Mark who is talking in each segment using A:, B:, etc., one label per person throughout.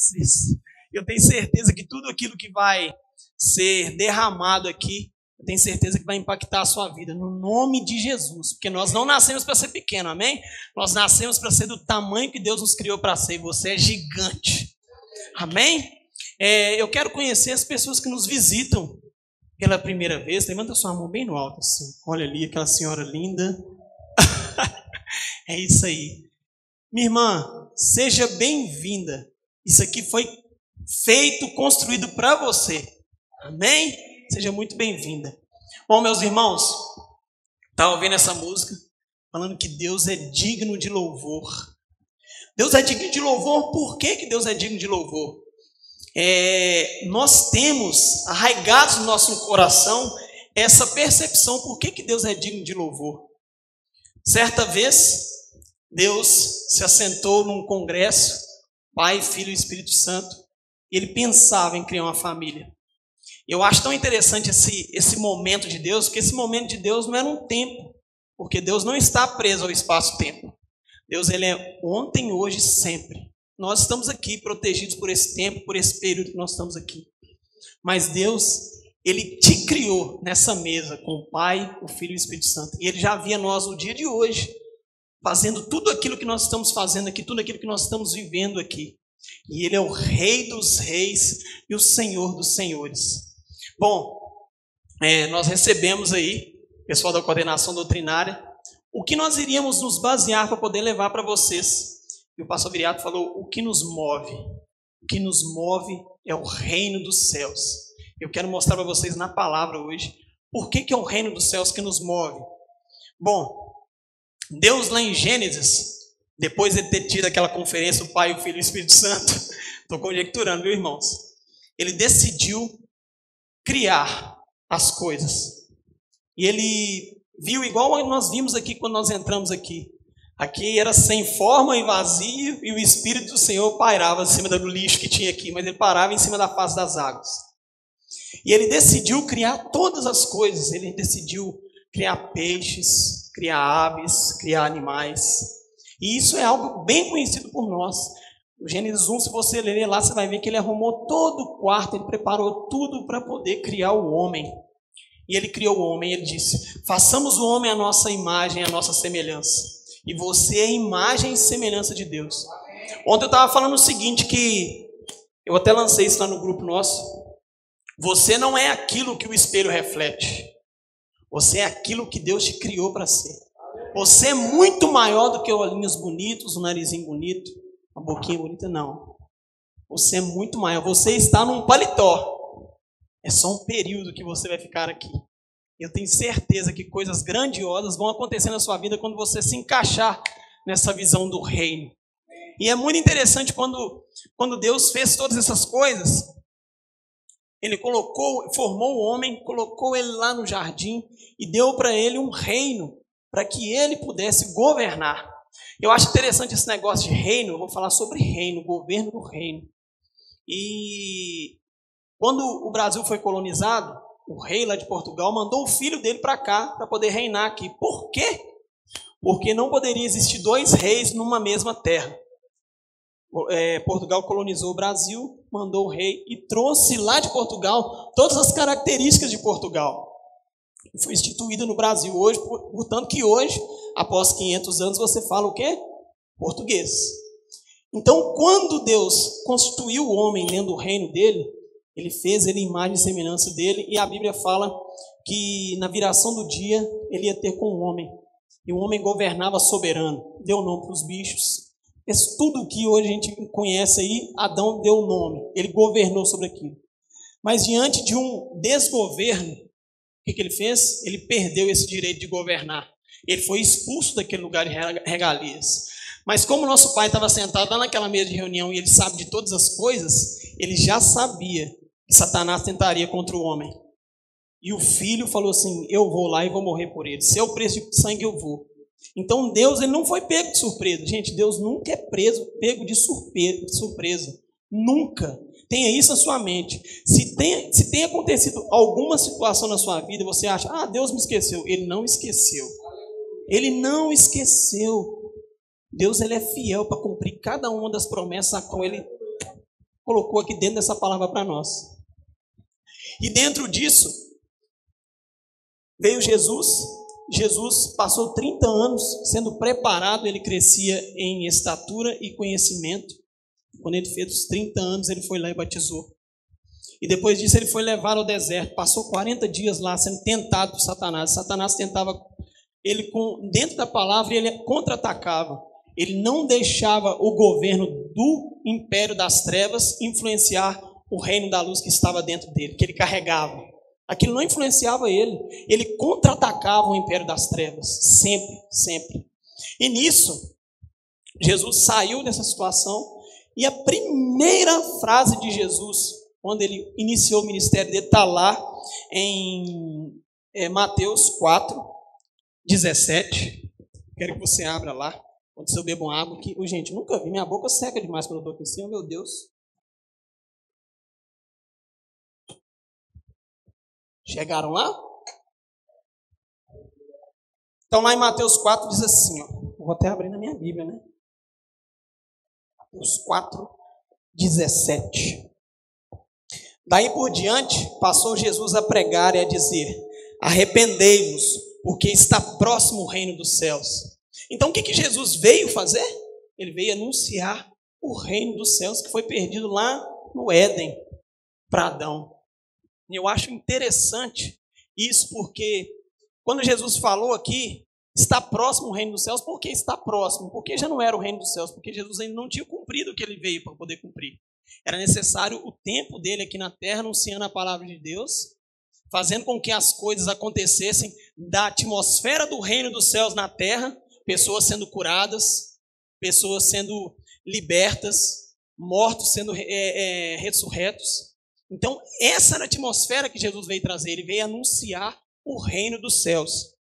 A: vocês. Eu tenho certeza que tudo aquilo que vai ser derramado aqui, eu tenho certeza que vai impactar a sua vida, no nome de Jesus. Porque nós não nascemos para ser pequeno, amém? Nós nascemos para ser do tamanho que Deus nos criou para ser. E você é gigante, amém? Eu quero conhecer as pessoas que nos visitam pela primeira vez. Levanta sua mão bem no alto, assim. Olha ali, aquela senhora linda. É isso aí. Minha irmã, seja bem-vinda. Isso aqui foi feito, construído para você. Amém? Seja muito bem-vinda. Bom, meus irmãos, estava ouvindo essa música, falando que Deus é digno de louvor. Deus é digno de louvor. Por que Deus é digno de louvor? Nós temos arraigados no nosso coração essa percepção. Por que Deus é digno de louvor? Certa vez, Deus se assentou num congresso, Pai, Filho e Espírito Santo, e Ele pensava em criar uma família. Eu acho tão interessante esse momento de Deus, porque esse momento de Deus não era um tempo, porque Deus não está preso ao espaço-tempo. Deus, Ele é ontem, hoje e sempre. Nós estamos aqui protegidos por esse tempo, por esse período que nós estamos aqui. Mas Deus, Ele te criou nessa mesa com o Pai, o Filho e o Espírito Santo. E Ele já via nós no dia de hoje, fazendo tudo aquilo que nós estamos fazendo aqui, tudo aquilo que nós estamos vivendo aqui. E Ele é o Rei dos Reis e o Senhor dos Senhores. Bom, nós recebemos aí, pessoal da coordenação doutrinária, o que nós iríamos nos basear para poder levar para vocês. E o pastor Viriato falou, o que nos move? O que nos move é o reino dos céus. Eu quero mostrar para vocês na palavra hoje, por que é o reino dos céus que nos move. Bom, Deus lá em Gênesis, depois de ter tido aquela conferência, o Pai, o Filho e o Espírito Santo, estou conjecturando, viu, irmãos? Ele decidiu criar as coisas. E Ele viu igual nós vimos aqui quando nós entramos aqui. Aqui era sem forma e vazio, e o Espírito do Senhor pairava em cima do lixo que tinha aqui, mas Ele parava em cima da face das águas. E Ele decidiu criar todas as coisas. Ele decidiu criar peixes, criar aves, criar animais. E isso é algo bem conhecido por nós. No Gênesis 1, se você ler lá, você vai ver que Ele arrumou todo o quarto, Ele preparou tudo para poder criar o homem. E Ele criou o homem, Ele disse, façamos o homem à nossa imagem, à nossa semelhança. E você é a imagem e semelhança de Deus. Ontem eu estava falando o seguinte, que eu até lancei isso lá no grupo nosso. Você não é aquilo que o espelho reflete. Você é aquilo que Deus te criou para ser. Você é muito maior do que olhinhos bonitos, o narizinho bonito, a boquinha bonita, não. Você é muito maior. Você está num paletó. É só um período que você vai ficar aqui. Eu tenho certeza que coisas grandiosas vão acontecer na sua vida quando você se encaixar nessa visão do reino. E é muito interessante quando Deus fez todas essas coisas, Ele formou o homem, colocou ele lá no jardim e deu para ele um reino, para que ele pudesse governar. Eu acho interessante esse negócio de reino, eu vou falar sobre reino, governo do reino. E quando o Brasil foi colonizado, o rei lá de Portugal mandou o filho dele para cá, para poder reinar aqui. Por quê? Porque não poderia existir dois reis numa mesma terra. Portugal colonizou o Brasil, mandou o rei e trouxe lá de Portugal todas as características de Portugal. Foi instituída no Brasil hoje, portanto que hoje, após 500 anos, você fala o quê? Português. Então, quando Deus constituiu o homem dentro do reino dele, Ele fez ele imagem e semelhança dele, e a Bíblia fala que na viração do dia ele ia ter com o homem. E o homem governava soberano, deu nome para os bichos. Isso tudo que hoje a gente conhece aí, Adão deu nome, ele governou sobre aquilo. Mas diante de um desgoverno, o que ele fez? Ele perdeu esse direito de governar. Ele foi expulso daquele lugar de regalias. Mas como nosso pai estava sentado lá naquela mesa de reunião e ele sabe de todas as coisas, ele já sabia que Satanás tentaria contra o homem. E o filho falou assim, eu vou lá e vou morrer por ele. Se é o preço de sangue, eu vou. Então Deus, ele não foi pego de surpresa. Gente, Deus nunca é pego de surpresa. Nunca. Tenha isso na sua mente. Se tem acontecido alguma situação na sua vida, você acha, Deus me esqueceu. Ele não esqueceu. Ele não esqueceu. Deus, ele é fiel para cumprir cada uma das promessas a qual ele colocou aqui dentro dessa palavra para nós. E dentro disso, veio Jesus. Jesus passou 30 anos sendo preparado, ele crescia em estatura e conhecimento. Quando ele fez os 30 anos, ele foi lá e batizou. E depois disso ele foi levado ao deserto, passou 40 dias lá sendo tentado por Satanás. Satanás tentava ele dentro da palavra, ele contra-atacava. Ele não deixava o governo do império das trevas influenciar o reino da luz que estava dentro dele, que ele carregava. Aquilo não influenciava ele. Ele contra-atacava o império das trevas, sempre, sempre. E nisso, Jesus saiu dessa situação, e a primeira frase de Jesus, quando ele iniciou o ministério dele, está lá em Mateus 4, 17. Quero que você abra lá, quando você beba uma água aqui. Gente, nunca vi, minha boca seca demais quando eu estou aqui em cima, meu Deus. Chegaram lá? Então lá em Mateus 4 diz assim, ó, vou até abrir na minha Bíblia, né? Mateus 4, 17. Daí por diante, passou Jesus a pregar e a dizer: arrependei-vos, porque está próximo o reino dos céus. Então o que Jesus veio fazer? Ele veio anunciar o reino dos céus que foi perdido lá no Éden para Adão. E eu acho interessante isso, porque quando Jesus falou aqui, está próximo o reino dos céus, por que está próximo? Porque já não era o reino dos céus, porque Jesus ainda não tinha cumprido o que ele veio para poder cumprir. Era necessário o tempo dele aqui na terra, anunciando a palavra de Deus, fazendo com que as coisas acontecessem da atmosfera do reino dos céus na terra, pessoas sendo curadas, pessoas sendo libertas, mortos sendo ressurretos. Então, essa era a atmosfera que Jesus veio trazer. Ele veio anunciar o reino dos céus.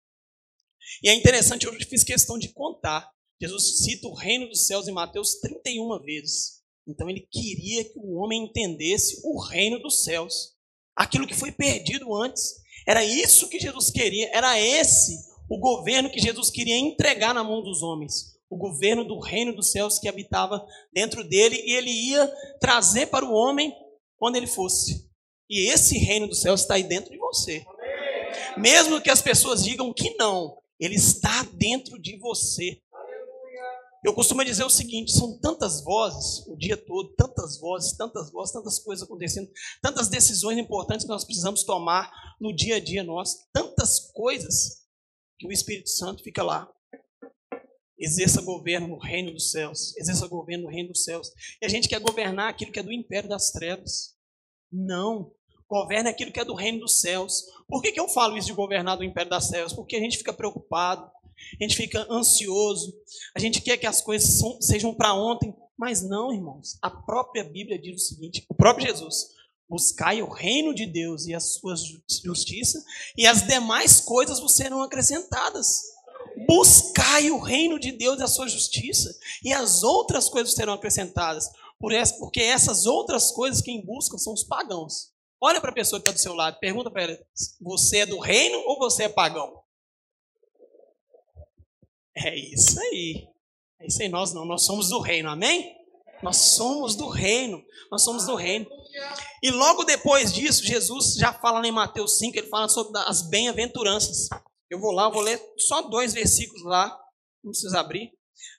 A: E é interessante, eu fiz questão de contar. Jesus cita o reino dos céus em Mateus 31 vezes. Então, ele queria que o homem entendesse o reino dos céus. Aquilo que foi perdido antes. Era isso que Jesus queria. Era esse o governo que Jesus queria entregar na mão dos homens. O governo do reino dos céus que habitava dentro dele. E ele ia trazer para o homem quando ele fosse. E esse reino dos céus está aí dentro de você. Mesmo que as pessoas digam que não, ele está dentro de você. Eu costumo dizer o seguinte, são tantas vozes o dia todo, tantas vozes, tantas coisas acontecendo, tantas decisões importantes que nós precisamos tomar no dia a dia nosso, tantas coisas que o Espírito Santo fica lá. Exerça governo no reino dos céus. Exerça governo no reino dos céus. E a gente quer governar aquilo que é do império das trevas. Não. Governe aquilo que é do reino dos céus. Por que eu falo isso de governar do império das trevas? Porque a gente fica preocupado. A gente fica ansioso. A gente quer que as coisas sejam para ontem. Mas não, irmãos. A própria Bíblia diz o seguinte. O próprio Jesus. Buscai o reino de Deus e a sua justiça. E as demais coisas vos serão acrescentadas. Buscai o reino de Deus e a sua justiça, e as outras coisas serão acrescentadas, porque essas outras coisas quem busca são os pagãos. Olha para a pessoa que está do seu lado, pergunta para ela, você é do reino ou você é pagão? É isso aí, nós não, nós somos do reino, amém? Nós somos do reino, E logo depois disso, Jesus já fala em Mateus 5, ele fala sobre as bem-aventuranças. Eu vou ler só 2 versículos lá, não precisa abrir.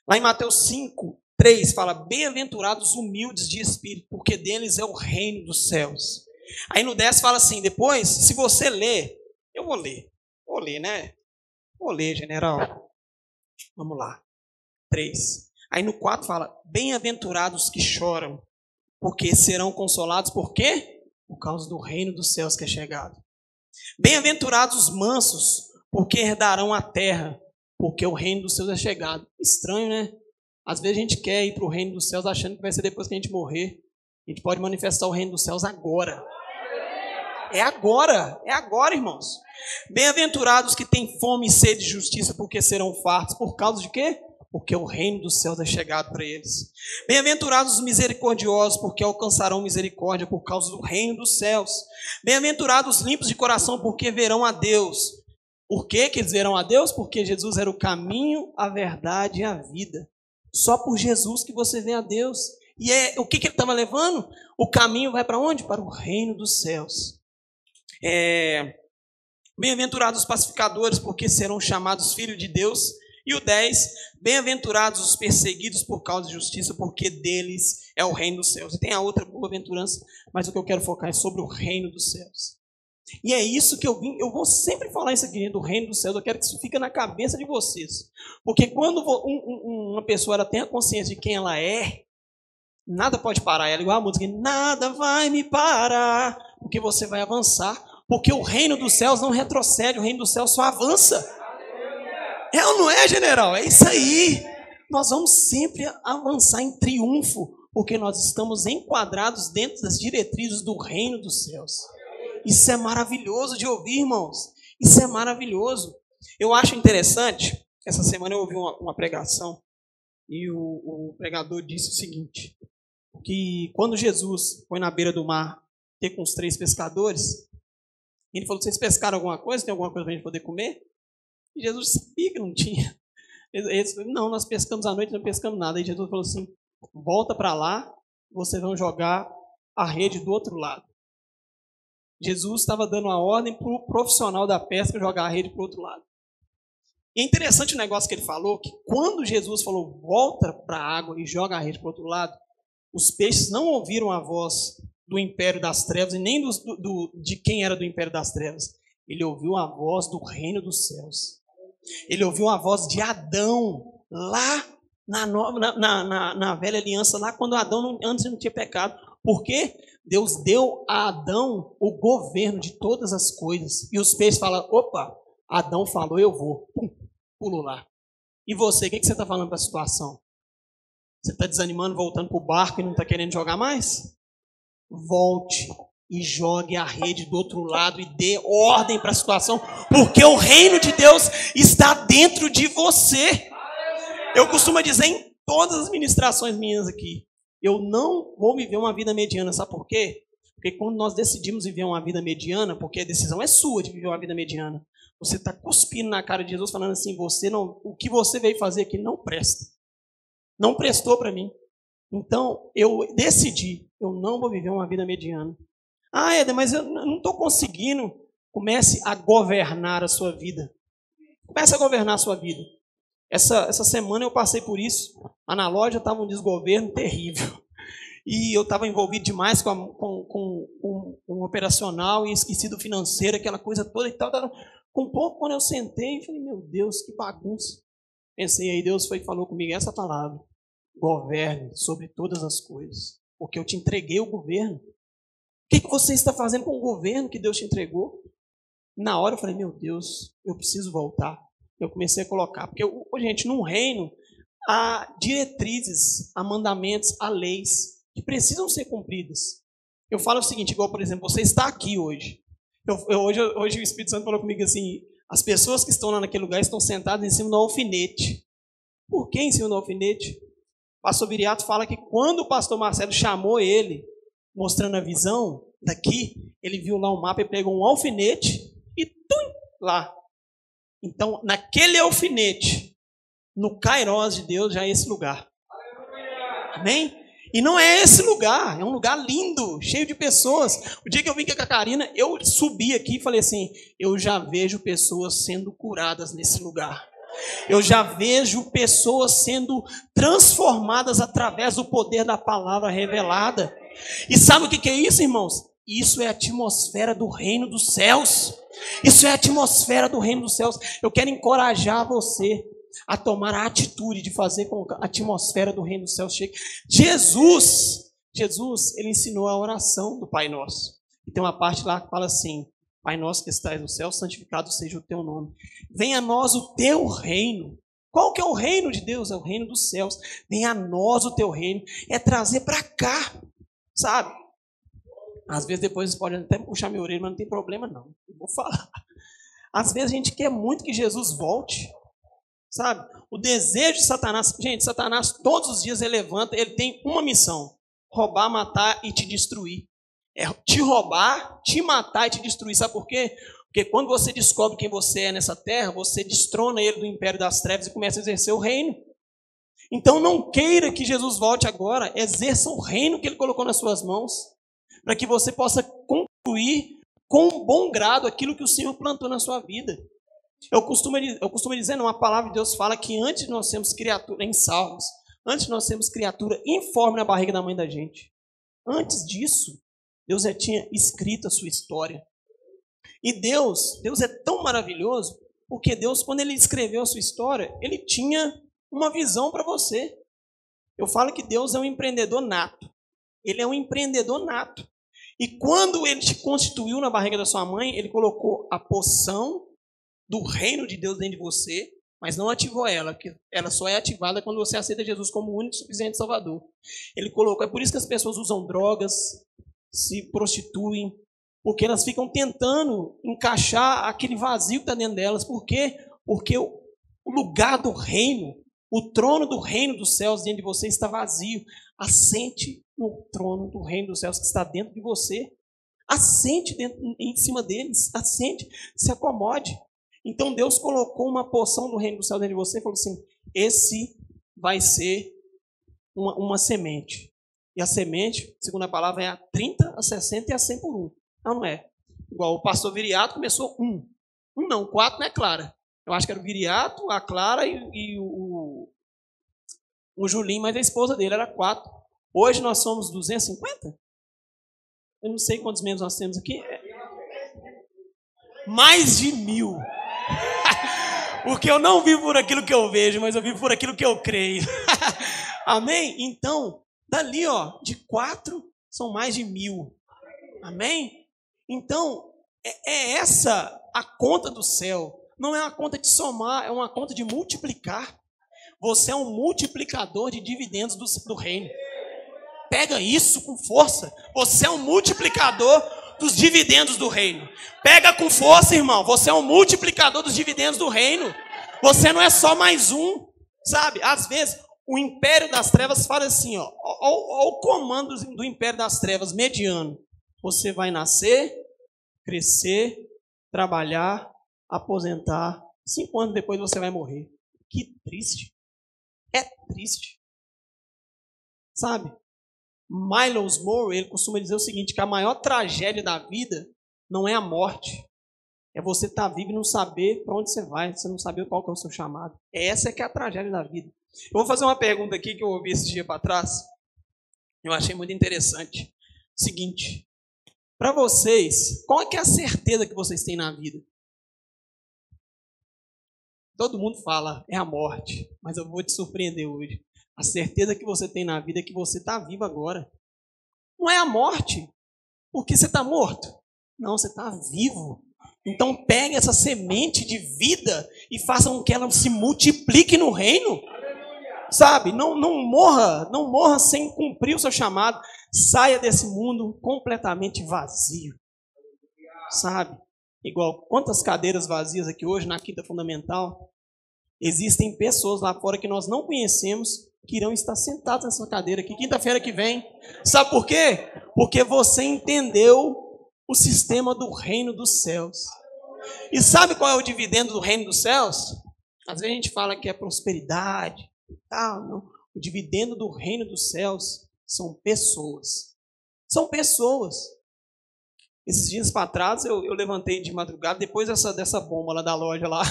A: Lá em Mateus 5, 3, fala, bem-aventurados humildes de espírito, porque deles é o reino dos céus. Aí no 10 fala assim, depois, se você ler, eu vou ler, né? Vou ler, general. Vamos lá. 3. Aí no 4 fala, bem-aventurados que choram, porque serão consolados, por quê? Por causa do reino dos céus que é chegado. Bem-aventurados os mansos, porque herdarão a terra, porque o reino dos céus é chegado. Estranho, né? Às vezes a gente quer ir para o reino dos céus achando que vai ser depois que a gente morrer. A gente pode manifestar o reino dos céus agora. É agora, irmãos. Bem-aventurados que têm fome e sede de justiça, porque serão fartos. Por causa de quê? Porque o reino dos céus é chegado para eles. Bem-aventurados os misericordiosos, porque alcançarão misericórdia por causa do reino dos céus. Bem-aventurados os limpos de coração, porque verão a Deus. Por que eles verão a Deus? Porque Jesus era o caminho, a verdade e a vida. Só por Jesus que você vê a Deus. E o que ele estava levando? O caminho vai para onde? Para o reino dos céus. Bem-aventurados os pacificadores, porque serão chamados filhos de Deus. E o 10, bem-aventurados os perseguidos por causa de justiça, porque deles é o reino dos céus. E tem a outra boa-aventurança, mas o que eu quero focar é sobre o reino dos céus. E é isso que eu vou sempre falar isso aqui, do reino dos céus. Eu quero que isso fique na cabeça de vocês. Porque quando uma pessoa ela tem a consciência de quem ela é, nada pode parar ela. Igual a música, nada vai me parar, porque você vai avançar. Porque o reino dos céus não retrocede, o reino dos céus só avança. É ou não é, general? É isso aí. Nós vamos sempre avançar em triunfo, porque nós estamos enquadrados dentro das diretrizes do reino dos céus. Isso é maravilhoso de ouvir, irmãos. Isso é maravilhoso. Eu acho interessante, essa semana eu ouvi uma pregação, e o pregador disse o seguinte, que quando Jesus foi na beira do mar ter com os 3 pescadores, ele falou, vocês pescaram alguma coisa? Tem alguma coisa para a gente poder comer? E Jesus sabia que não tinha. Eles falaram, não, nós pescamos à noite, não pescamos nada. E Jesus falou assim, volta para lá, vocês vão jogar a rede do outro lado. Jesus estava dando uma ordem para o profissional da pesca jogar a rede para o outro lado. E é interessante o negócio que ele falou, que quando Jesus falou, volta para a água e joga a rede para o outro lado, os peixes não ouviram a voz do império das trevas e nem de quem era do império das trevas. Ele ouviu a voz do reino dos céus. Ele ouviu a voz de Adão, lá na velha aliança, lá quando Adão antes não tinha pecado. Por quê? Deus deu a Adão o governo de todas as coisas. E os peixes falam, opa, Adão falou, eu vou. Pum, pulo lá. E você, o que você está falando para a situação? Você está desanimando, voltando para o barco e não está querendo jogar mais? Volte e jogue a rede do outro lado e dê ordem para a situação, porque o reino de Deus está dentro de você. Eu costumo dizer em todas as ministrações minhas aqui, eu não vou viver uma vida mediana, sabe por quê? Porque quando nós decidimos viver uma vida mediana, porque a decisão é sua de viver uma vida mediana, você está cuspindo na cara de Jesus, falando assim, o que você veio fazer aqui não presta. Não prestou para mim. Então, eu decidi, eu não vou viver uma vida mediana. Ah, Éder, mas eu não estou conseguindo. Comece a governar a sua vida. Comece a governar a sua vida. Essa semana eu passei por isso. Lá na loja estava um desgoverno terrível. E eu estava envolvido demais com um operacional e esqueci do financeiro, aquela coisa toda e tal. Com um pouco, quando eu sentei, eu falei, meu Deus, que bagunça. Pensei, aí Deus foi e falou comigo essa palavra. Governe sobre todas as coisas. Porque eu te entreguei o governo. O que você está fazendo com o governo que Deus te entregou? Na hora eu falei, meu Deus, eu preciso voltar. Eu comecei a colocar. Porque, gente, num reino, há diretrizes, há mandamentos, há leis que precisam ser cumpridas. Eu falo o seguinte, igual, por exemplo, você está aqui hoje. Hoje o Espírito Santo falou comigo assim, as pessoas que estão lá naquele lugar estão sentadas em cima do alfinete. Por que em cima do alfinete? O pastor Viriato fala que quando o pastor Marcelo chamou ele, mostrando a visão daqui, ele viu lá um mapa e pegou um alfinete e tum, lá. Então, naquele alfinete, no Kairos de Deus, já é esse lugar. Amém? E não é esse lugar, é um lugar lindo, cheio de pessoas. O dia que eu vim com a Karina, eu subi aqui e falei assim, eu já vejo pessoas sendo curadas nesse lugar. Eu já vejo pessoas sendo transformadas através do poder da palavra revelada. E sabe o que é isso, irmãos? Isso é a atmosfera do reino dos céus. Isso é a atmosfera do reino dos céus. Eu quero encorajar você a tomar a atitude de fazer com que a atmosfera do reino dos céus chegue. Jesus, ele ensinou a oração do Pai Nosso. E tem uma parte lá que fala assim, Pai nosso que estás no céu, santificado seja o teu nome. Venha a nós o teu reino. Qual que é o reino de Deus? É o reino dos céus. Venha a nós o teu reino. É trazer para cá, sabe? Às vezes depois vocês podem até puxar minha orelha, mas não tem problema não. Eu vou falar. Às vezes a gente quer muito que Jesus volte, sabe? O desejo de Satanás, gente, Satanás todos os dias ele levanta, ele tem uma missão: roubar, matar e te destruir. É te roubar, te matar e te destruir. Sabe por quê? Porque quando você descobre quem você é nessa terra, você destrona ele do império das trevas e começa a exercer o reino. Então não queira que Jesus volte agora, exerça o reino que Ele colocou nas suas mãos, para que você possa concluir com um bom grado aquilo que o Senhor plantou na sua vida. Eu costumo dizer, não, a palavra de Deus fala que antes nós sermos criatura, em Salmos, antes nós sermos criatura informe na barriga da mãe da gente. Antes disso, Deus já tinha escrito a sua história. E Deus é tão maravilhoso, porque Deus, quando Ele escreveu a sua história, Ele tinha uma visão para você. Eu falo que Deus é um empreendedor nato. Ele é um empreendedor nato. E quando Ele te constituiu na barriga da sua mãe, Ele colocou a poção do reino de Deus dentro de você, mas não ativou ela, porque ela só é ativada quando você aceita Jesus como o único e suficiente Salvador. Ele colocou, é por isso que as pessoas usam drogas, se prostituem, porque elas ficam tentando encaixar aquele vazio que está dentro delas. Por quê? Porque o lugar do reino, o trono do reino dos céus dentro de você está vazio. Assente no trono do reino dos céus que está dentro de você. Assente em cima deles, assente, se acomode. Então Deus colocou uma porção do reino do céu dentro de você e falou assim, esse vai ser uma semente. E a semente, segundo a palavra, é a 30, a 60 e a 100 por 1. Não é. Igual o pastor Viriato começou 1. 1 não, 4 não é Clara. Eu acho que era o Viriato, a Clara e o Julinho, mas a esposa dele era 4. Hoje nós somos 250? Eu não sei quantos membros nós temos aqui. Mais de 1000. Porque eu não vivo por aquilo que eu vejo, mas eu vivo por aquilo que eu creio. Amém? Então, dali, de 4 são mais de 1000. Amém? Então, é essa a conta do céu. Não é uma conta de somar, é uma conta de multiplicar. Você é um multiplicador de dividendos do reino. Pega isso com força. Você é um multiplicador dos dividendos do reino. Pega com força, irmão. Você é um multiplicador dos dividendos do reino. Você não é só mais um, sabe? Às vezes, o império das trevas fala assim, ó o comando do império das trevas mediano. Você vai nascer, crescer, trabalhar, aposentar. 5 anos depois você vai morrer. Que triste. É triste. Sabe? Miles Moore, ele costuma dizer o seguinte, que a maior tragédia da vida não é a morte. É você estar vivo e não saber para onde você vai, você não saber qual que é o seu chamado. Essa que é a tragédia da vida. Eu vou fazer uma pergunta aqui que eu ouvi esse dia para trás. Eu achei muito interessante. Seguinte, para vocês, qual é que é a certeza que vocês têm na vida? Todo mundo fala, é a morte, mas eu vou te surpreender hoje. A certeza que você tem na vida é que você está vivo agora. Não é a morte, porque você está morto. Não, você está vivo. Então pegue essa semente de vida e faça com que ela se multiplique no reino. Sabe, não morra sem cumprir o seu chamado. Saia desse mundo completamente vazio. Sabe, igual quantas cadeiras vazias aqui hoje na Quinta Fundamental. Existem pessoas lá fora que nós não conhecemos que irão estar sentados nessa cadeira aqui quinta-feira que vem. Sabe por quê? Porque você entendeu o sistema do reino dos céus. E sabe qual é o dividendo do reino dos céus? Às vezes a gente fala que é prosperidade. Não. O dividendo do reino dos céus são pessoas. São pessoas. Esses dias para trás eu levantei de madrugada, depois dessa bomba lá da loja lá.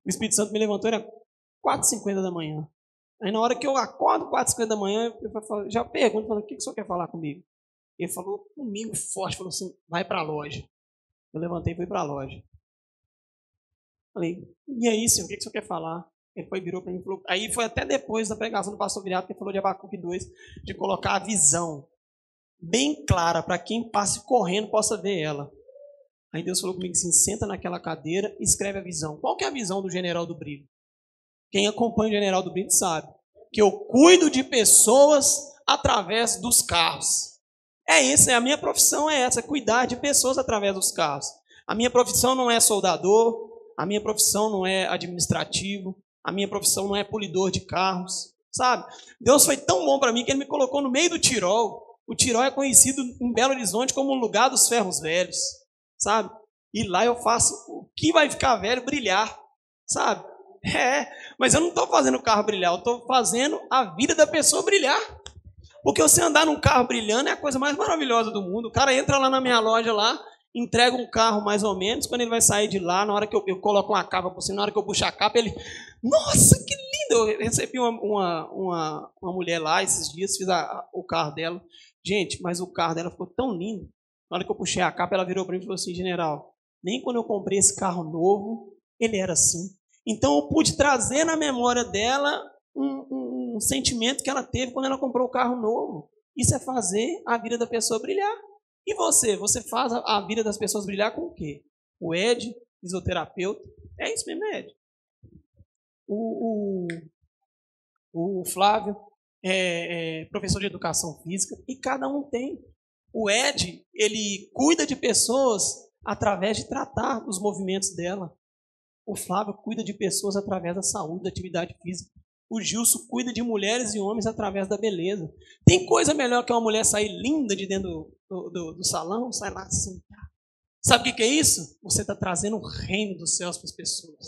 A: O Espírito Santo me levantou, era 4h50 da manhã. Aí na hora que eu acordo, 4h50 da manhã, eu já pergunto, o que o senhor quer falar comigo? Ele falou comigo forte, falou assim, vai para a loja. Eu levantei e fui para a loja. Falei, e aí, senhor, o que o senhor quer falar? Ele virou para mim e falou, aí foi até depois da pregação do pastor Viriato, que ele falou de Abacuque 2, de colocar a visão bem clara, para quem passe correndo possa ver ela. Aí Deus falou comigo assim, senta naquela cadeira e escreve a visão. Qual que é a visão do General do Brilho? Quem acompanha o General do Brilho sabe que eu cuido de pessoas através dos carros. É isso, a minha profissão é essa, cuidar de pessoas através dos carros. A minha profissão não é soldador, a minha profissão não é administrativo, a minha profissão não é polidor de carros, sabe? Deus foi tão bom para mim que Ele me colocou no meio do Tirol. O Tirol é conhecido em Belo Horizonte como o lugar dos ferros velhos, sabe? E lá eu faço o que vai ficar velho brilhar, sabe? Mas eu não estou fazendo o carro brilhar, eu estou fazendo a vida da pessoa brilhar. Porque você andar num carro brilhando é a coisa mais maravilhosa do mundo. O cara entra lá na minha loja lá, entrega um carro mais ou menos, quando ele vai sair de lá, na hora que eu coloco uma capa por cima, na hora que eu puxo a capa, ele... Nossa, que lindo! Eu recebi uma mulher lá esses dias, fiz o carro dela. Gente, mas o carro dela ficou tão lindo. Na hora que eu puxei a capa, ela virou para mim e falou assim, general, nem quando eu comprei esse carro novo, ele era assim. Então eu pude trazer na memória dela um sentimento que ela teve quando ela comprou o carro novo. Isso é fazer a vida da pessoa brilhar. E você faz a vida das pessoas brilhar com o quê? O Ed, fisioterapeuta, é isso mesmo, Ed. O Flávio, professor de educação física, e cada um tem. O Ed, ele cuida de pessoas através de tratar os movimentos dela. O Flávio cuida de pessoas através da saúde, da atividade física. O Gilson cuida de mulheres e homens através da beleza. Tem coisa melhor que uma mulher sair linda de dentro do salão? Sai lá assim. Sabe o que é isso? Você está trazendo o reino dos céus para as pessoas.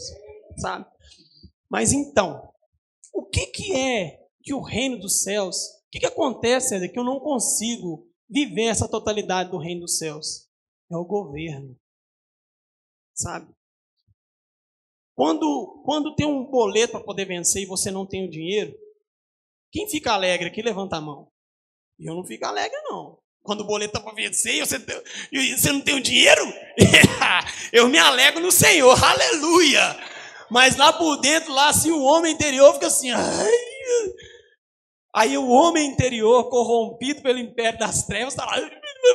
A: Sabe? Mas então, o que é que o reino dos céus... O que acontece, Eder, que eu não consigo viver essa totalidade do reino dos céus? É o governo. Sabe? Quando tem um boleto para poder vencer e você não tem o dinheiro, quem fica alegre aqui, levanta a mão. Eu não fico alegre, não. Quando o boleto está para vencer e você não tem o dinheiro, eu me alegro no Senhor, aleluia. Mas lá por dentro, lá assim, o homem interior fica assim, ai. Aí o homem interior, corrompido pelo império das trevas, está lá,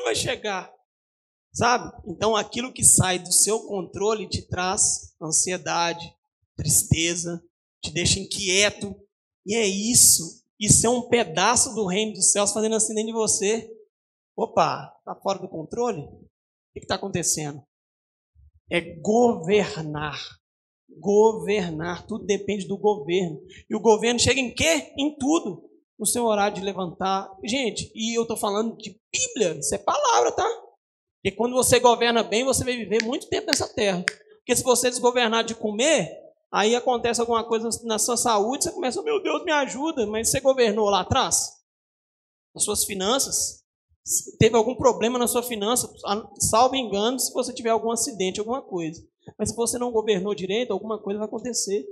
A: vai chegar. Sabe? Então aquilo que sai do seu controle te traz ansiedade, tristeza, te deixa inquieto. E é isso. Isso é um pedaço do reino dos céus fazendo assim dentro de você. Opa, está fora do controle? O que está acontecendo? É governar. Governar. Tudo depende do governo. E o governo chega em quê? Em tudo. No seu horário de levantar. Gente, e eu estou falando de Bíblia. Isso é palavra, tá? E quando você governa bem, você vai viver muito tempo nessa terra. Porque se você desgovernar de comer, aí acontece alguma coisa na sua saúde, você começa, meu Deus, me ajuda. Mas você governou lá atrás? Nas suas finanças? Teve algum problema na sua finança? Salvo engano, se você tiver algum acidente, alguma coisa. Mas se você não governou direito, alguma coisa vai acontecer.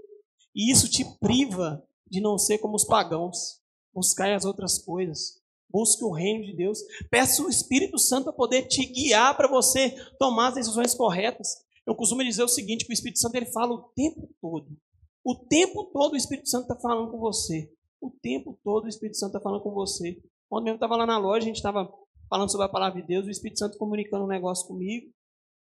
A: E isso te priva de não ser como os pagãos. Buscar as outras coisas. Busque o reino de Deus. Peça o Espírito Santo para poder te guiar para você tomar as decisões corretas. Eu costumo dizer o seguinte, que o Espírito Santo ele fala o tempo todo. O tempo todo o Espírito Santo está falando com você. O tempo todo o Espírito Santo está falando com você. Quando mesmo estava lá na loja, a gente estava falando sobre a palavra de Deus, o Espírito Santo comunicando um negócio comigo.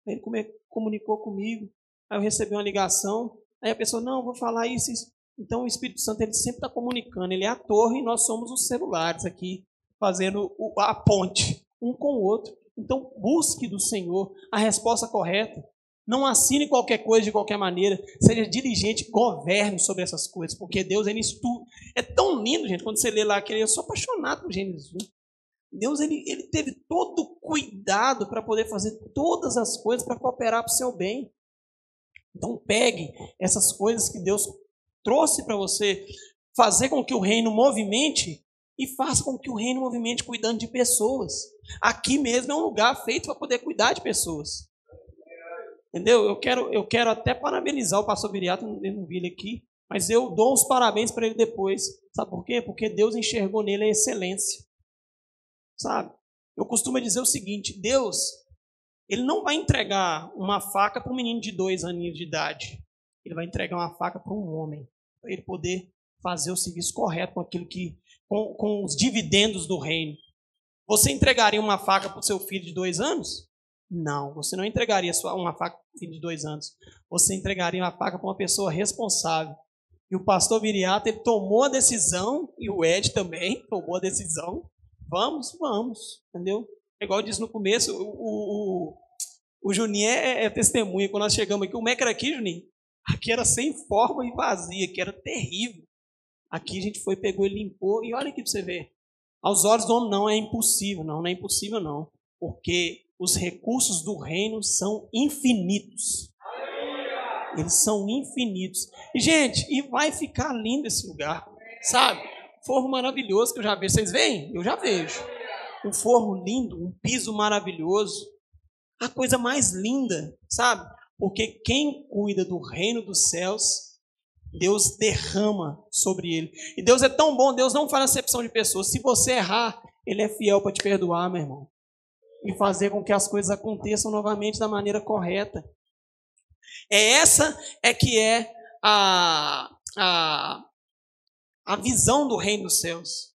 A: Ele comunicou comigo. Aí eu recebi uma ligação. Aí a pessoa, não, eu vou falar isso, isso. Então o Espírito Santo ele sempre está comunicando. Ele é a torre e nós somos os celulares aqui, fazendo a ponte, um com o outro. Então, busque do Senhor a resposta correta. Não assine qualquer coisa de qualquer maneira. Seja diligente, governe sobre essas coisas. Porque Deus, ele estuda. É tão lindo, gente, quando você lê lá, que eu sou apaixonado por Gênesis 1. Deus, ele teve todo o cuidado para poder fazer todas as coisas para cooperar para o seu bem. Então, pegue essas coisas que Deus trouxe para você fazer com que o reino movimente e faça com que o reino movimente cuidando de pessoas. Aqui mesmo é um lugar feito para poder cuidar de pessoas. Entendeu? Eu quero até parabenizar o pastor Viriato, eu não vi ele aqui, mas eu dou os parabéns para ele depois. Sabe por quê? Porque Deus enxergou nele a excelência. Sabe? Eu costumo dizer o seguinte, Deus, ele não vai entregar uma faca para um menino de 2 aninhos de idade. Ele vai entregar uma faca para um homem, para ele poder fazer o serviço correto com aquilo que com os dividendos do reino. Você entregaria uma faca para o seu filho de 2 anos? Não, você não entregaria uma faca para o filho de 2 anos. Você entregaria uma faca para uma pessoa responsável. E o pastor Viriato, ele tomou a decisão, e o Ed também tomou a decisão. Vamos, entendeu? É igual eu disse no começo, o Juninho é testemunha. Quando nós chegamos aqui, como é que era aqui, Juninho? Aqui era sem forma e vazia, que era terrível. Aqui a gente foi, pegou e limpou, e olha aqui para você ver. Aos olhos do homem não é impossível, não é impossível não. Porque os recursos do reino são infinitos. Eles são infinitos. E, gente, e vai ficar lindo esse lugar, sabe? Forro maravilhoso que eu já vejo. Vocês veem? Eu já vejo. Um forro lindo, um piso maravilhoso. A coisa mais linda, sabe? Porque quem cuida do reino dos céus, Deus derrama sobre ele. E Deus é tão bom, Deus não faz acepção de pessoas. Se você errar, Ele é fiel para te perdoar, meu irmão. E fazer com que as coisas aconteçam novamente da maneira correta. Essa que é a visão do reino dos céus.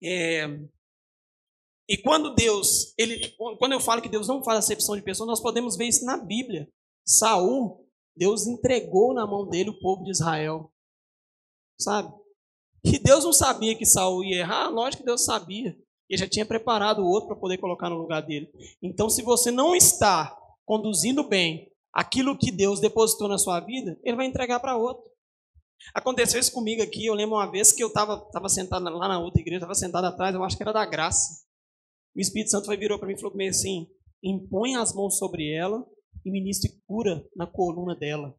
A: E quando quando eu falo que Deus não faz acepção de pessoas, nós podemos ver isso na Bíblia. Saul, Deus entregou na mão dele o povo de Israel. Sabe? E Deus não sabia que Saul ia errar? Lógico que Deus sabia. Ele já tinha preparado o outro para poder colocar no lugar dele. Então, se você não está conduzindo bem aquilo que Deus depositou na sua vida, Ele vai entregar para outro. Aconteceu isso comigo aqui. Eu lembro uma vez que eu estava sentado lá na outra igreja, estava sentado atrás, eu acho que era da Graça. O Espírito Santo virou para mim e falou comigo assim: impõe as mãos sobre ela e ministre cura na coluna dela.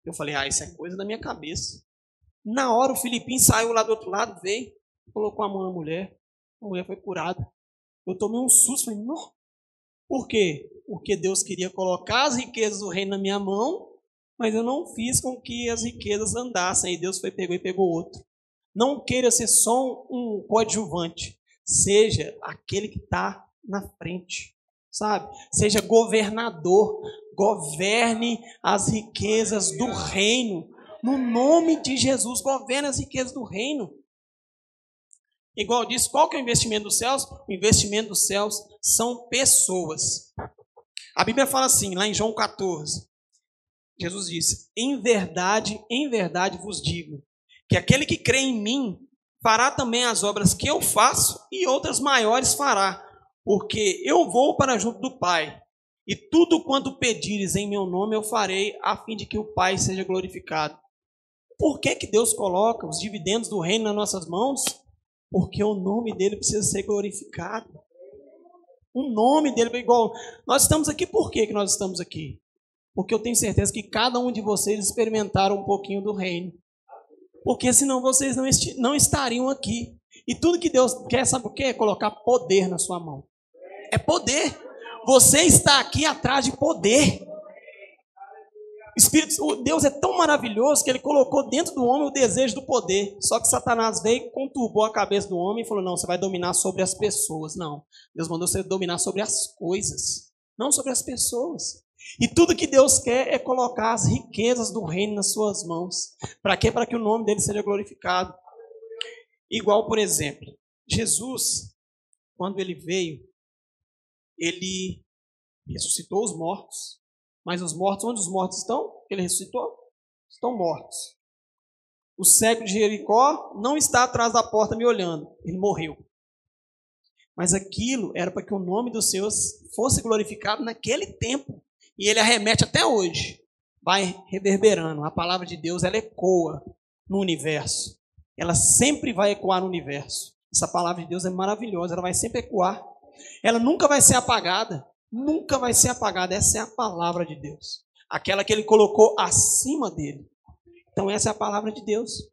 A: Eu falei: isso é coisa da minha cabeça. Na hora o Filipinho saiu lá do outro lado, veio, colocou a mão na mulher. A mulher foi curada. Eu tomei um susto, falei: não. Por quê? Porque Deus queria colocar as riquezas do reino na minha mão, mas eu não fiz com que as riquezas andassem. Aí Deus pegou e pegou outro. Não queira ser só um coadjuvante. Seja aquele que está na frente, sabe? Seja governador. Governe as riquezas do reino. No nome de Jesus, governe as riquezas do reino. Igual eu disse, qual que é o investimento dos céus? O investimento dos céus são pessoas. A Bíblia fala assim, lá em João 14. Jesus disse: em verdade vos digo, que aquele que crê em mim fará também as obras que eu faço e outras maiores fará, porque eu vou para junto do Pai. E tudo quanto pedires em meu nome eu farei, a fim de que o Pai seja glorificado. Por que Deus coloca os dividendos do reino nas nossas mãos? Porque o nome dele precisa ser glorificado. O nome dele é igual. Nós estamos aqui, por que nós estamos aqui? Porque eu tenho certeza que cada um de vocês experimentaram um pouquinho do reino. Porque senão vocês não estariam aqui. E tudo que Deus quer, sabe o quê? É colocar poder na sua mão. É poder. Você está aqui atrás de poder. Deus é tão maravilhoso que Ele colocou dentro do homem o desejo do poder. Só que Satanás veio e conturbou a cabeça do homem e falou: não, você vai dominar sobre as pessoas. Não, Deus mandou você dominar sobre as coisas, não sobre as pessoas. E tudo que Deus quer é colocar as riquezas do reino nas suas mãos. Para quê? Para que o nome dele seja glorificado. Igual, por exemplo, Jesus, quando ele veio, ele ressuscitou os mortos. Mas os mortos, onde os mortos estão? Ele ressuscitou? Estão mortos. O cego de Jericó não está atrás da porta me olhando. Ele morreu. Mas aquilo era para que o nome do Senhor fosse glorificado naquele tempo. E ele arremete até hoje. Vai reverberando. A palavra de Deus, ela ecoa no universo. Ela sempre vai ecoar no universo. Essa palavra de Deus é maravilhosa. Ela vai sempre ecoar. Ela nunca vai ser apagada. Nunca vai ser apagada. Essa é a palavra de Deus. Aquela que Ele colocou acima dele. Então essa é a palavra de Deus.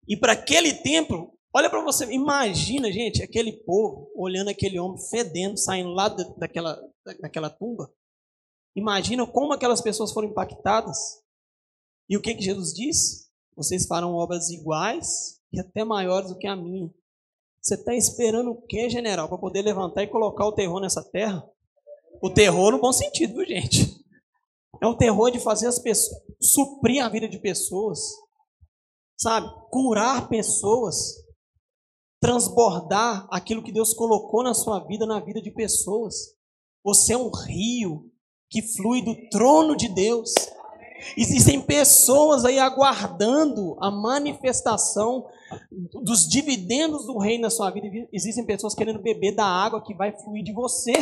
A: E para aquele templo, olha para você, imagina, gente, aquele povo olhando aquele homem fedendo, saindo lá daquela tumba. Imagina como aquelas pessoas foram impactadas. E o que Jesus disse? Vocês farão obras iguais e até maiores do que a minha. Você está esperando o quê, general? Para poder levantar e colocar o terror nessa terra? O terror no bom sentido, viu, gente? É o terror de fazer as pessoas, suprir a vida de pessoas, sabe? Curar pessoas, transbordar aquilo que Deus colocou na sua vida, na vida de pessoas. Você é um rio que flui do trono de Deus. Existem pessoas aí aguardando a manifestação dos dividendos do reino na sua vida. Existem pessoas querendo beber da água que vai fluir de você.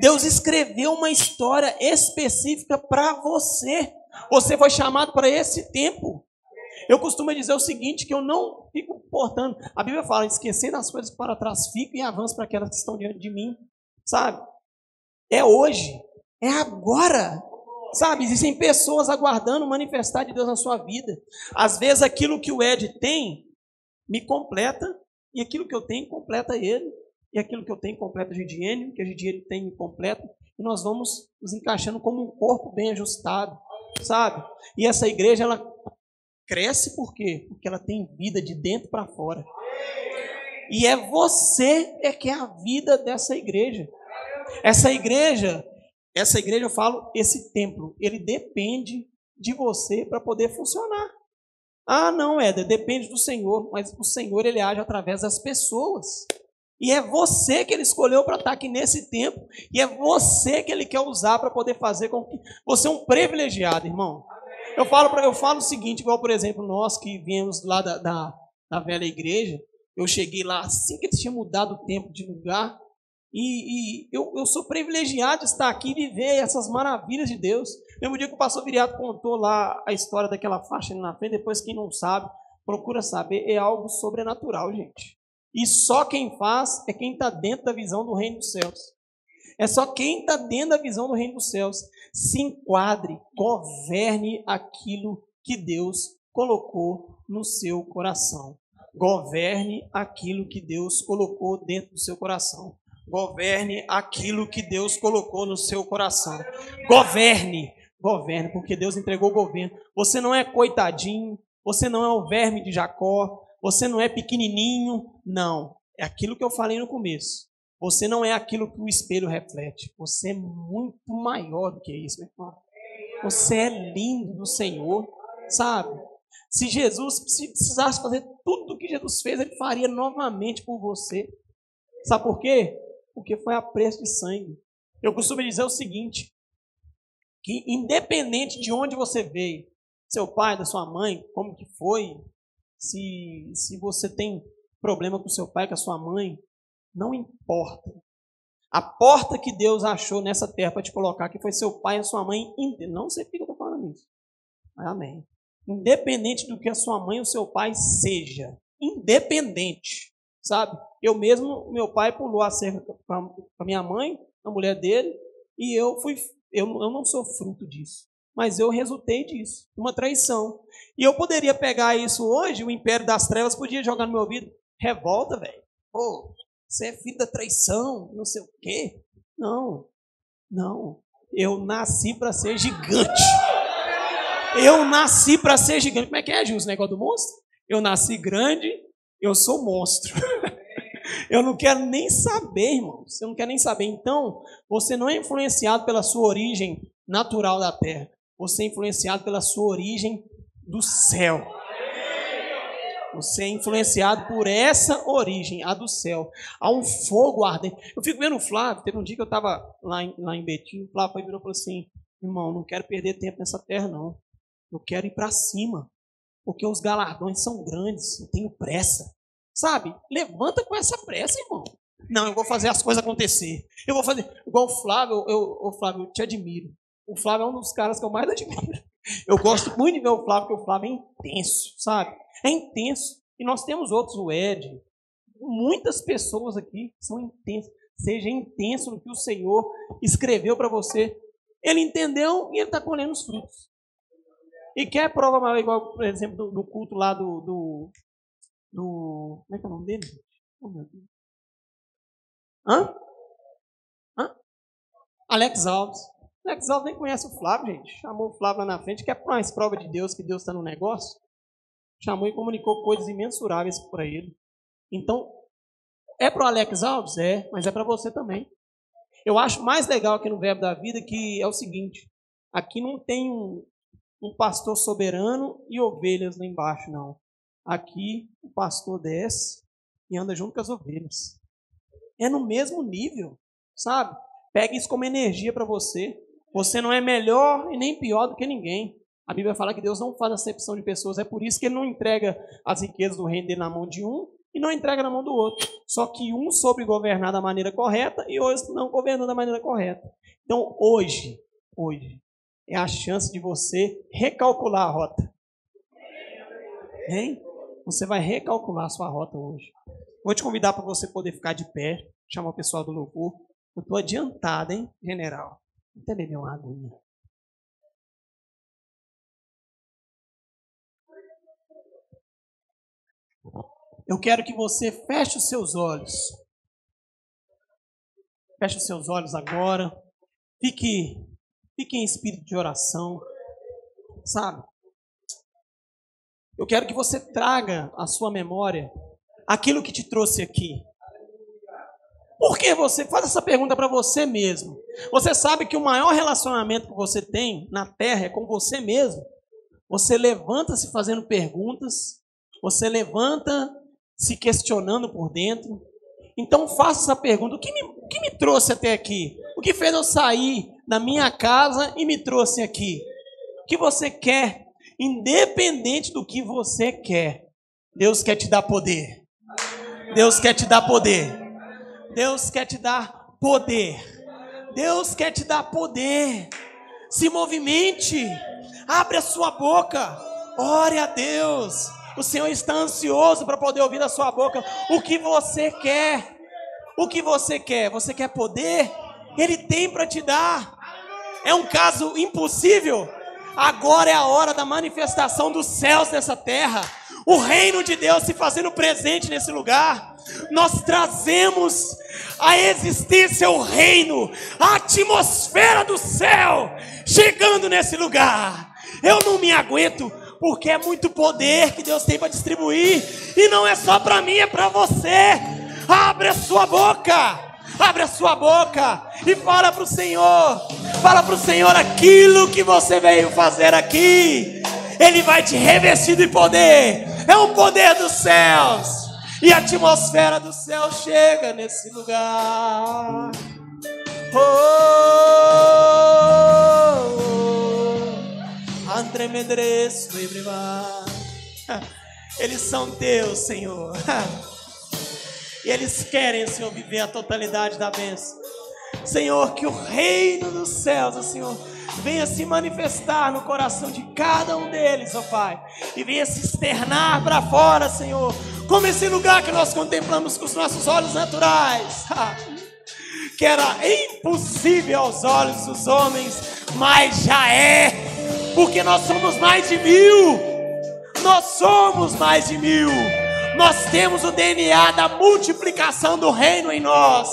A: Deus escreveu uma história específica para você. Você foi chamado para esse tempo. Eu costumo dizer o seguinte, que eu não fico importando. A Bíblia fala: esquecendo as coisas que para trás fico e avanço para aquelas que estão diante de mim. Sabe? É hoje. É agora. Sabe, existem pessoas aguardando manifestar de Deus na sua vida. Às vezes aquilo que o Ed tem me completa, e aquilo que eu tenho completa ele, e aquilo que eu tenho completa a Gidiene, o que a Gidiene tem me completa, e nós vamos nos encaixando como um corpo bem ajustado, sabe? E essa igreja, ela cresce por quê? Porque ela tem vida de dentro para fora. E é você que é a vida dessa igreja. Essa igreja eu falo, esse templo, ele depende de você para poder funcionar. Ah, não, Éder, depende do Senhor, mas o Senhor, ele age através das pessoas. E é você que ele escolheu para estar aqui nesse tempo, e é você que ele quer usar para poder fazer com que você é um privilegiado, irmão. Eu falo o seguinte, igual, por exemplo, nós que viemos lá da velha igreja, eu cheguei lá assim que eles tinham mudado o tempo de lugar, e eu sou privilegiado de estar aqui e viver essas maravilhas de Deus. Mesmo dia que o pastor Viriato contou lá a história daquela faixa ali na frente, depois quem não sabe, procura saber, é algo sobrenatural, gente. E só quem faz é quem está dentro da visão do reino dos céus. É só quem está dentro da visão do reino dos céus. Se enquadre, governe aquilo que Deus colocou no seu coração. Governe aquilo que Deus colocou dentro do seu coração. Governe aquilo que Deus colocou no seu coração. Governe, porque Deus entregou o governo. Você não é coitadinho, você não é o verme de Jacó, você não é pequenininho, não. É aquilo que eu falei no começo. Você não é aquilo que o espelho reflete. Você é muito maior do que isso, meu irmão. Você é lindo do Senhor, sabe? Se Jesus precisasse fazer tudo o que Jesus fez, ele faria novamente por você. Sabe por quê? Porque foi a preço de sangue. Eu costumo dizer o seguinte, que independente de onde você veio, seu pai, da sua mãe, como que foi, se você tem problema com seu pai, com a sua mãe, não importa. A porta que Deus achou nessa terra para te colocar, que foi seu pai e a sua mãe, não sei porque eu estou falando isso. Amém. Independente do que a sua mãe ou seu pai seja, independente, sabe? Eu mesmo, meu pai pulou a cerca com a minha mãe, a mulher dele, e eu não sou fruto disso, mas eu resultei disso, uma traição. E eu poderia pegar isso hoje, o império das trevas podia jogar no meu ouvido, revolta, velho. Pô, você é filho da traição, não sei o quê. Não. Eu nasci para ser gigante. Eu nasci para ser gigante. Como é que é, Gil, esse negócio do monstro? Eu nasci grande, eu sou monstro. Eu não quero nem saber, irmãos. Eu não quero nem saber. Então, você não é influenciado pela sua origem natural da terra. Você é influenciado pela sua origem do céu. Você é influenciado por essa origem, a do céu. Há um fogo ardente. Eu fico vendo o Flávio. Teve um dia que eu estava lá em Betim. O Flávio virou e falou assim: irmão, não quero perder tempo nessa terra, não. Eu quero ir para cima. Porque os galardões são grandes. Eu tenho pressa. Sabe? Levanta com essa pressa, irmão. Não, eu vou fazer as coisas acontecer. Eu vou fazer. Igual o Flávio, Flávio, eu te admiro. O Flávio é um dos caras que eu mais admiro. Eu gosto muito de ver o Flávio, porque o Flávio é intenso, sabe? É intenso. E nós temos outros, o Ed. Muitas pessoas aqui são intensas. Seja intenso no que o Senhor escreveu para você. Ele entendeu e ele está colhendo os frutos. E quer prova maior, igual, por exemplo, do culto lá do como é que é o nome dele? Oh, meu Deus. Hã? Alex Alves. Alex Alves nem conhece o Flávio, gente. Chamou o Flávio lá na frente, que é mais prova de Deus, que Deus está no negócio. Chamou e comunicou coisas imensuráveis para ele. Então, é para o Alex Alves? É, mas é para você também. Eu acho mais legal aqui no Verbo da Vida que é o seguinte: aqui não tem um pastor soberano e ovelhas lá embaixo, não. Aqui o pastor desce e anda junto com as ovelhas. É no mesmo nível, sabe? Pega isso como energia para você. Você não é melhor e nem pior do que ninguém. A Bíblia fala que Deus não faz acepção de pessoas. É por isso que Ele não entrega as riquezas do reino dele na mão de um e não entrega na mão do outro. Só que um soube governar da maneira correta e outro não governou da maneira correta. Então hoje é a chance de você recalcular a rota. Hein? Você vai recalcular a sua rota hoje. Vou te convidar para você poder ficar de pé, chamar o pessoal do louvor. Eu estou adiantado, hein, general? Até beber uma aguinha. eu quero que você feche os seus olhos. Feche os seus olhos agora. Fique em espírito de oração. Sabe? Eu quero que você traga à sua memória aquilo que te trouxe aqui. Por que você faz essa pergunta para você mesmo? Você sabe que o maior relacionamento que você tem na terra é com você mesmo. Você levanta-se fazendo perguntas, você levanta se questionando por dentro. Então faça essa pergunta: o que me trouxe até aqui? O que fez eu sair da minha casa e me trouxe aqui? O que você quer? Independente do que você quer, Deus quer te dar poder. Deus quer te dar poder. Deus quer te dar poder. Deus quer te dar poder. Se movimente. Abre a sua boca. Ore a Deus. O Senhor está ansioso para poder ouvir da sua boca o que você quer. O que você quer? Você quer poder? Ele tem para te dar. É um caso impossível? Agora é a hora da manifestação dos céus nessa terra. O reino de Deus se fazendo presente nesse lugar. Nós trazemos a existência, o reino, a atmosfera do céu chegando nesse lugar. Eu não me aguento, porque é muito poder que Deus tem para distribuir. E não é só para mim, é para você. Abre a sua boca. Abre a sua boca e fala para o Senhor. Fala para o Senhor aquilo que você veio fazer aqui. Ele vai te revestir de poder. É o poder dos céus. E a atmosfera do céu chega nesse lugar. Oh, André Medreço, eles são teus, Senhor. E eles querem, Senhor, viver a totalidade da bênção. Senhor, que o reino dos céus, Senhor, venha se manifestar no coração de cada um deles, ó Pai. E venha se externar para fora, Senhor, como esse lugar que nós contemplamos com os nossos olhos naturais. Que era impossível aos olhos dos homens, mas já é. Porque nós somos mais de 1000. Nós somos mais de 1000. Nós temos o DNA da multiplicação do reino em nós.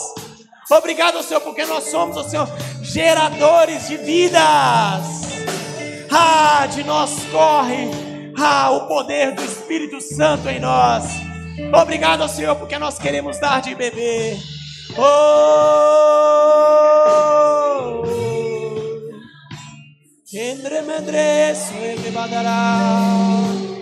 A: Obrigado, Senhor, porque nós somos, ó Senhor, geradores de vidas. De nós corre o poder do Espírito Santo em nós. Obrigado, Senhor, porque nós queremos dar de beber. Endre Medreço, Badará.